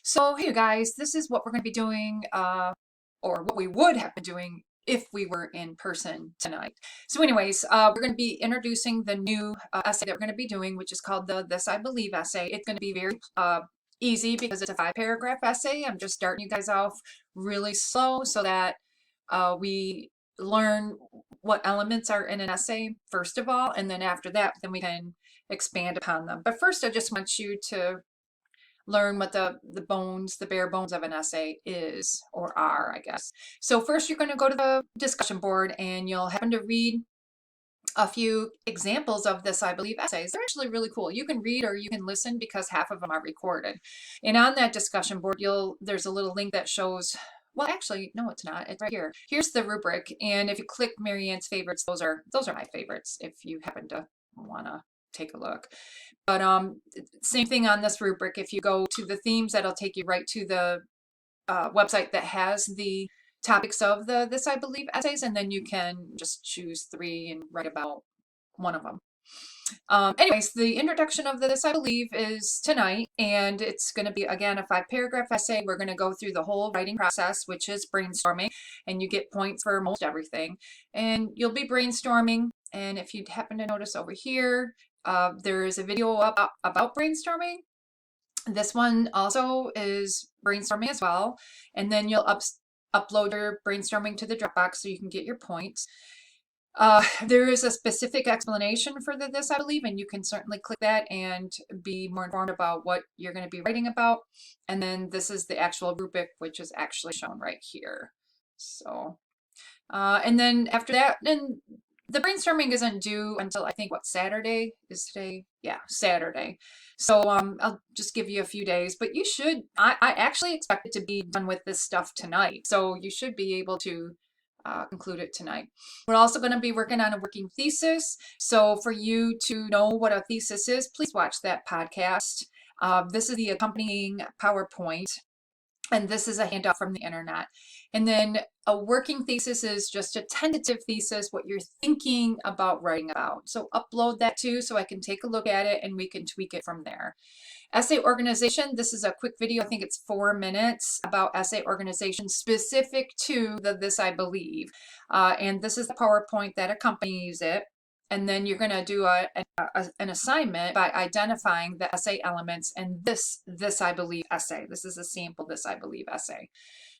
So hey you guys, this is what we're going to be doing, or what we would have been doing if we were in person tonight. So anyways, we're going to be introducing the new essay that we're going to be doing, which is called the This I Believe essay. It's going to be very easy because it's a 5-paragraph essay. I'm just starting you guys off really slow so that we learn what elements are in an essay first of all, and then after that, then we can expand upon them. But first, I just want you to learn what the bare bones of an essay is, or are, I guess. So first you're going to go to the discussion board and you'll happen to read a few examples of This I Believe essays. They're actually really cool. You can read or you can listen because half of them are recorded. And on that discussion board, there's a little link that shows, well, actually, no, it's not. It's right here. Here's the rubric. And if you click Marianne's favorites, those are my favorites if you happen to want to take a look. But same thing on this rubric. If you go to the themes, that'll take you right to the website that has the topics of the This I Believe essays, and then you can just choose 3 and write about one of them. Anyways, the introduction of the This I Believe is tonight, and it's going to be, again, a 5-paragraph essay. We're going to go through the whole writing process, which is brainstorming, and you get points for most everything. And you'll be brainstorming, and if you happen to notice over here, there is a video about brainstorming. This one also is brainstorming as well, and then you'll upload your brainstorming to the Dropbox so you can get your points. There is a specific explanation for This I Believe, and you can certainly click that and be more informed about what you're going to be writing about. And then this is the actual rubric, which is actually shown right here. So, and then after that, then the brainstorming isn't due until, I think, what, Saturday is today? Yeah, Saturday. So I'll just give you a few days, but you should, I actually expect it to be done with this stuff tonight. So you should be able to conclude it tonight. We're also going to be working on a working thesis. So for you to know what a thesis is, please watch that podcast. This is the accompanying PowerPoint. And this is a handout from the internet. And then a working thesis is just a tentative thesis, what you're thinking about writing about. So upload that too so I can take a look at it and we can tweak it from there. Essay organization, this is a quick video, I think it's 4 minutes, about essay organization specific to the This I Believe. And this is the PowerPoint that accompanies it. And then you're going to do an assignment by identifying the essay elements and this I Believe essay. This is a sample This I Believe essay.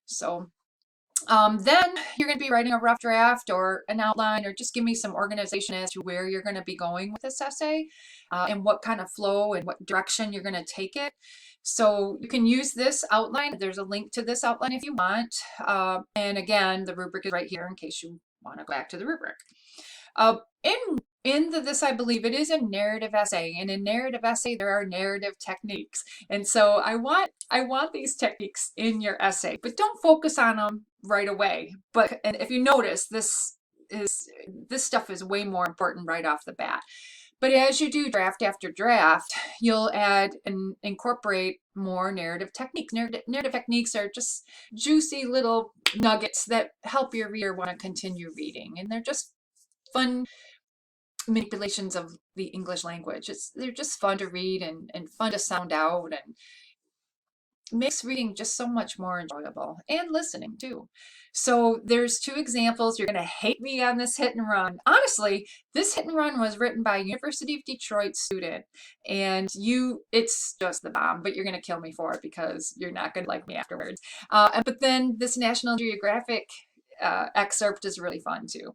So then you're going to be writing a rough draft or an outline, or just give me some organization as to where you're going to be going with this essay and what kind of flow and what direction you're going to take it. So you can use this outline. There's a link to this outline if you want. And again, the rubric is right here in case you want to go back to the rubric. In the This I Believe, it is a narrative essay, and in narrative essay there are narrative techniques, and so I want these techniques in your essay, but don't focus on them right away. And if you notice, this stuff is way more important right off the bat. But as you do draft after draft, you'll add and incorporate more narrative techniques. Narrative techniques are just juicy little nuggets that help your reader want to continue reading, and they're just fun manipulations of the English language. They're just fun to read and fun to sound out, and makes reading just so much more enjoyable, and listening too. So there's 2 examples. You're going to hate me on this hit and run. Honestly, this hit and run was written by a University of Detroit student, and it's just the bomb, but you're going to kill me for it because you're not going to like me afterwards. But then this National Geographic excerpt is really fun too.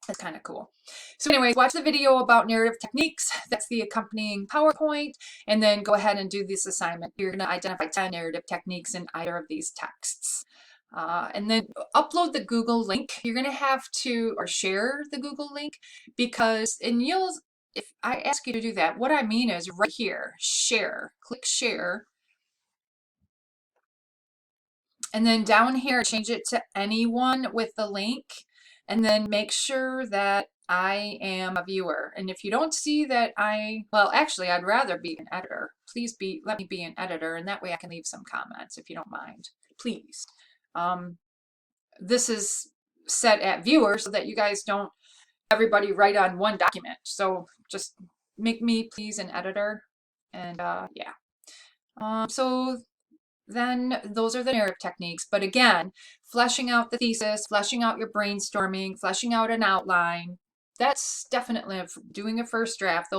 It's kind of cool. So anyways, watch the video about narrative techniques. That's the accompanying PowerPoint. And then go ahead and do this assignment. You're going to identify 10 narrative techniques in either of these texts. And then upload the Google link. You're going to have to, or share the Google link, because, and if I ask you to do that, what I mean is right here, share. Click share. And then down here, change it to anyone with the link. And then make sure that I am a viewer. And if you don't see that well, actually, I'd rather be an editor. Please let me be an editor, and that way I can leave some comments if you don't mind. Please. This is set at viewer so that you guys don't everybody write on one document. So just make me, please, an editor. And yeah. So then those are the narrative techniques. But again, fleshing out the thesis, fleshing out your brainstorming, fleshing out an outline, that's definitely doing a first draft.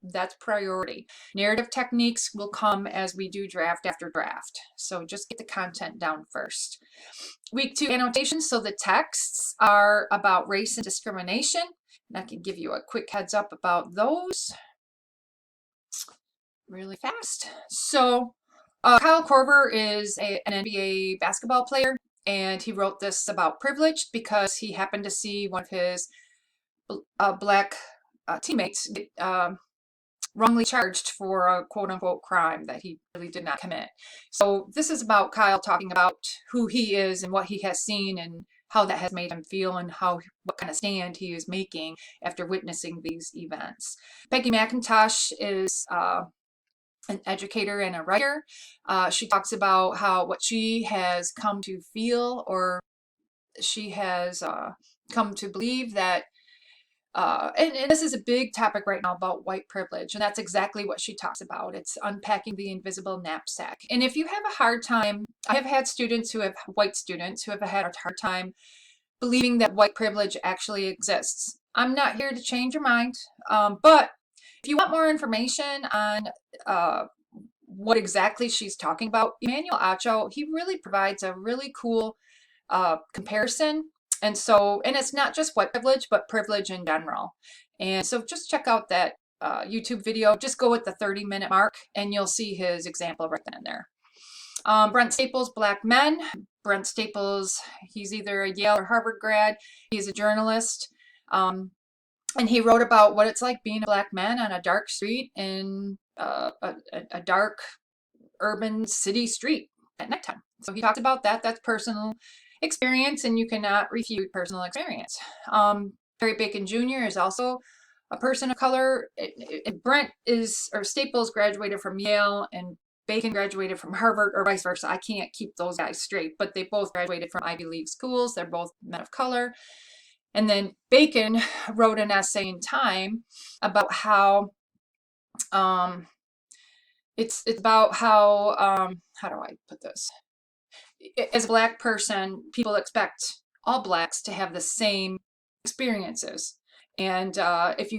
That's priority. Narrative techniques will come as we do draft after draft. So just get the content down first. Week 2 annotations. So the texts are about race and discrimination. And I can give you a quick heads up about those really fast. So Kyle Korver is an NBA basketball player, and he wrote this about privilege because he happened to see one of his black teammates get wrongly charged for a quote-unquote crime that he really did not commit. So this is about Kyle talking about who he is and what he has seen and how that has made him feel and what kind of stand he is making after witnessing these events. Peggy McIntosh is an educator and a writer. She talks about what she has come to feel, or she has come to believe that and this is a big topic right now about white privilege, and that's exactly what she talks about. It's unpacking the invisible knapsack. And if you have a hard time, I have had white students who have had a hard time believing that white privilege actually exists. I'm not here to change your mind, but if you want more information on what exactly she's talking about, Emmanuel Acho, he really provides a really cool comparison. And it's not just white privilege, but privilege in general. And so just check out that YouTube video. Just go with the 30-minute mark, and you'll see his example right then and there. Brent Staples, Black Men. Brent Staples, he's either a Yale or Harvard grad. He's a journalist. And he wrote about what it's like being a black man on a dark street in a dark urban city street at nighttime. So he talked about that. That's personal experience, and you cannot refute personal experience. Barry Bacon Jr. is also a person of color. Staples graduated from Yale and Bacon graduated from Harvard, or vice versa. I can't keep those guys straight, but they both graduated from Ivy League schools. They're both men of color. And then Bacon wrote an essay in Time about how it's about how do I put this? As a black person, people expect all blacks to have the same experiences. And if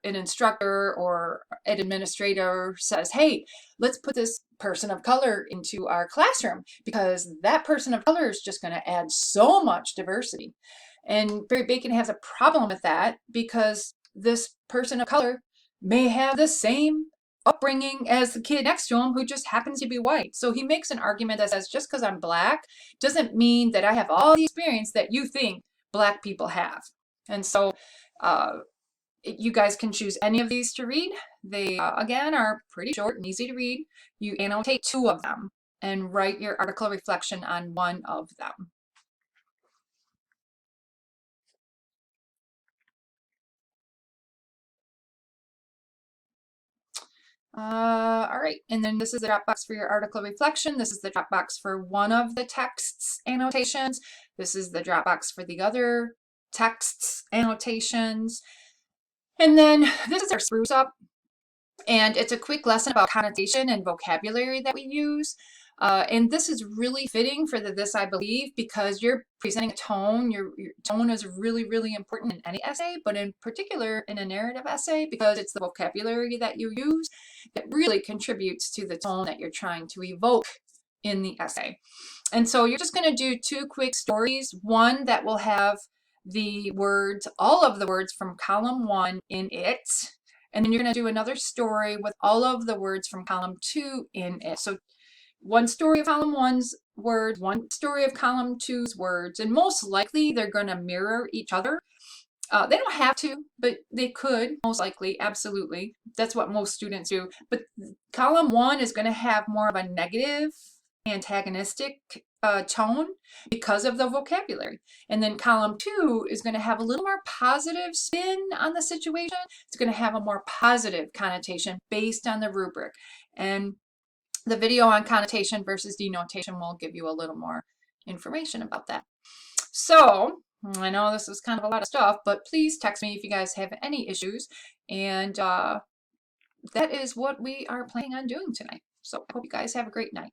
an instructor or an administrator says, hey, let's put this person of color into our classroom because that person of color is just going to add so much diversity. And Barry Bacon has a problem with that because this person of color may have the same upbringing as the kid next to him who just happens to be white. So he makes an argument that says just because I'm black doesn't mean that I have all the experience that you think black people have. And so you guys can choose any of these to read. They again are pretty short and easy to read. You annotate 2 of them and write your article reflection on 1 of them. All right, and then this is the Dropbox for your article reflection. This is the Dropbox for one of the texts annotations. This is the Dropbox for the other texts annotations. And then this is our spruce up, and it's a quick lesson about connotation and vocabulary that we use. And this is really fitting for the This I Believe because you're presenting a tone. Your tone is really, really important in any essay, but in particular in a narrative essay because it's the vocabulary that you use that really contributes to the tone that you're trying to evoke in the essay. And so you're just going to do 2 quick stories, one that will have the words, all of the words from column 1 in it, and then you're going to do another story with all of the words from column 2 in it. So 1 story of column 1's words, 1 story of column 2's words, and most likely they're going to mirror each other. They don't have to, but they could, most likely, absolutely. That's what most students do. But column 1 is going to have more of a negative, antagonistic tone because of the vocabulary. And then column 2 is going to have a little more positive spin on the situation. It's going to have a more positive connotation based on the rubric. And the video on connotation versus denotation will give you a little more information about that. So I know this is kind of a lot of stuff, but please text me if you guys have any issues. And that is what we are planning on doing tonight. So I hope you guys have a great night.